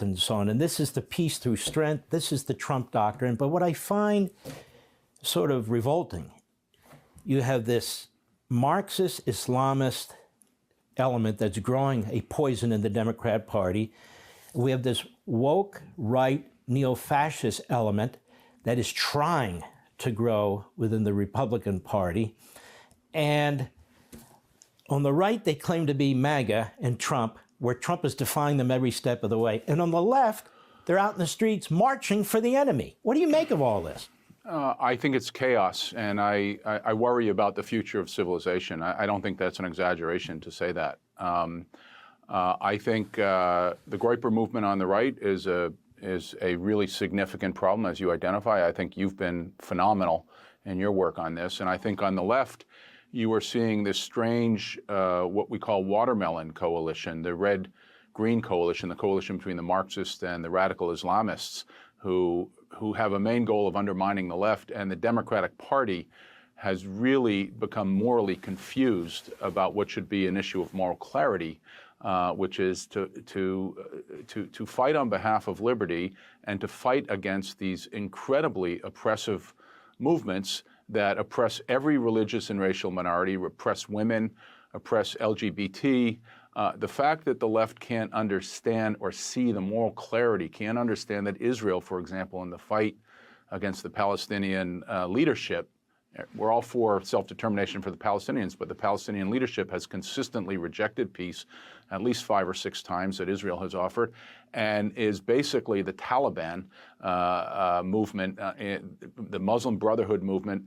and so on. And this is the peace through strength. This is the Trump doctrine. But what I find sort of revolting, you have this Marxist Islamist element that's growing a poison in the Democrat Party. We have this woke right neo-fascist element that is trying to grow within the Republican Party. And on the right, they claim to be MAGA and Trump, where Trump is defying them every step of the way. And on the left, they're out in the streets marching for the enemy. What do you make of all this? I think it's chaos, and I worry about the future of civilization. I don't think that's an exaggeration to say that. I think the Groyper movement on the right is a really significant problem, as you identify. I think you've been phenomenal in your work on this. And I think on the left, you are seeing this strange, what we call watermelon coalition, the red-green coalition, the coalition between the Marxists and the radical Islamists, who have a main goal of undermining the left. And the Democratic Party has really become morally confused about what should be an issue of moral clarity, which is to fight on behalf of liberty and to fight against these incredibly oppressive movements that oppress every religious and racial minority, oppress women, oppress LGBT. The fact that the left can't understand or see the moral clarity, can't understand that Israel, for example, in the fight against the Palestinian leadership, we're all for self-determination for the Palestinians, but the Palestinian leadership has consistently rejected peace at least 5 or 6 times that Israel has offered, and is basically the Taliban movement, the Muslim Brotherhood movement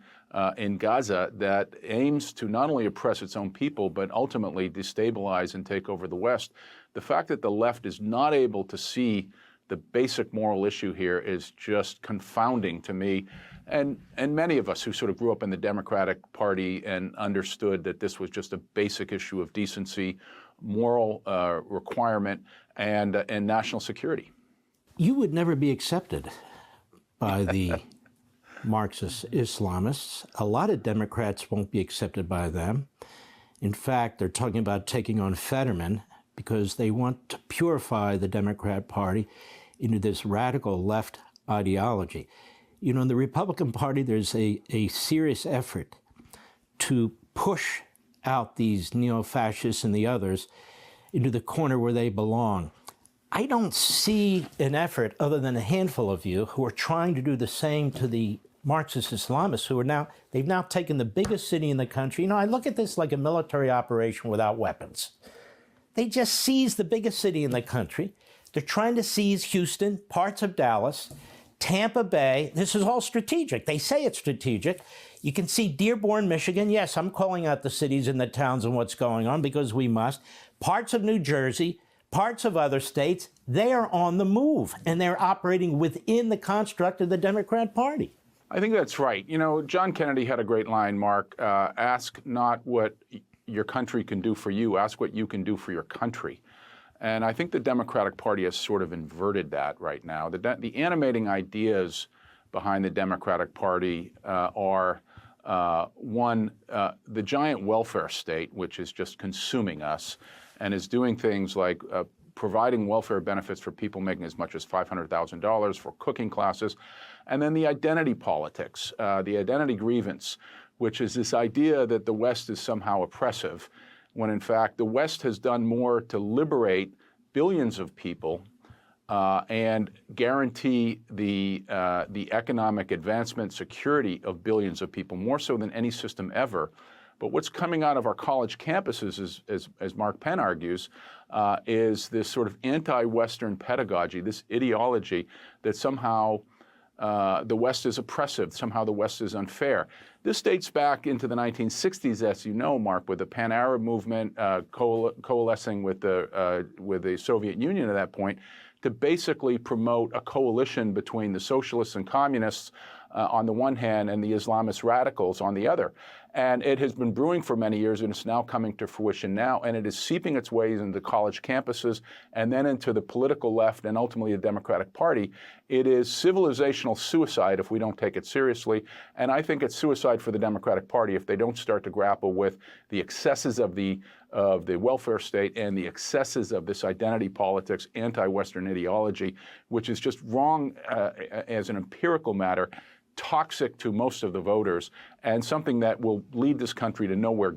in Gaza that aims to not only oppress its own people, but ultimately destabilize and take over the West. The fact that the left is not able to see the basic moral issue here is just confounding to me. And many of us who sort of grew up in the Democratic Party and understood that this was just a basic issue of decency, moral requirement, and national security. You would never be accepted by the Marxist Islamists. A lot of Democrats won't be accepted by them. In fact, they're talking about taking on Fetterman because they want to purify the Democrat Party into this radical left ideology. You know, in the Republican Party, there's a serious effort to push out these neo-fascists and the others into the corner where they belong. I don't see an effort other than a handful of you who are trying to do the same to the Marxist Islamists who are they've now taken the biggest city in the country. You know, I look at this like a military operation without weapons. They just seized the biggest city in the country. They're trying to seize Houston, parts of Dallas, Tampa Bay. This is all strategic. They say it's strategic. You can see Dearborn, Michigan. Yes, I'm calling out the cities and the towns and what's going on because we must. Parts of New Jersey, parts of other states, they are on the move, and they're operating within the construct of the Democrat Party. I think that's right. You know, John Kennedy had a great line, Mark. Ask not what your country can do for you, ask what you can do for your country. And I think the Democratic Party has sort of inverted that right now. The animating ideas behind the Democratic Party are, one, the giant welfare state, which is just consuming us and is doing things like providing welfare benefits for people making as much as $500,000 for cooking classes. And then the identity politics, the identity grievance, which is this idea that the West is somehow oppressive, when in fact the West has done more to liberate billions of people and guarantee the economic advancement, security of billions of people, more so than any system ever. But what's coming out of our college campuses, as Mark Penn argues, is this sort of anti-Western pedagogy, this ideology that somehow the West is oppressive, somehow the West is unfair. This dates back into the 1960s, as you know, Mark, with the Pan-Arab movement coalescing with the Soviet Union at that point to basically promote a coalition between the socialists and communists on the one hand and the Islamist radicals on the other. And it has been brewing for many years, and it's now coming to fruition now, and it is seeping its ways into college campuses and then into the political left and ultimately the Democratic Party. It is civilizational suicide if we don't take it seriously, and I think it's suicide for the Democratic Party if they don't start to grapple with the excesses of the welfare state and the excesses of this identity politics, anti-Western ideology, which is just wrong as an empirical matter, toxic to most of the voters, and something that will lead this country to nowhere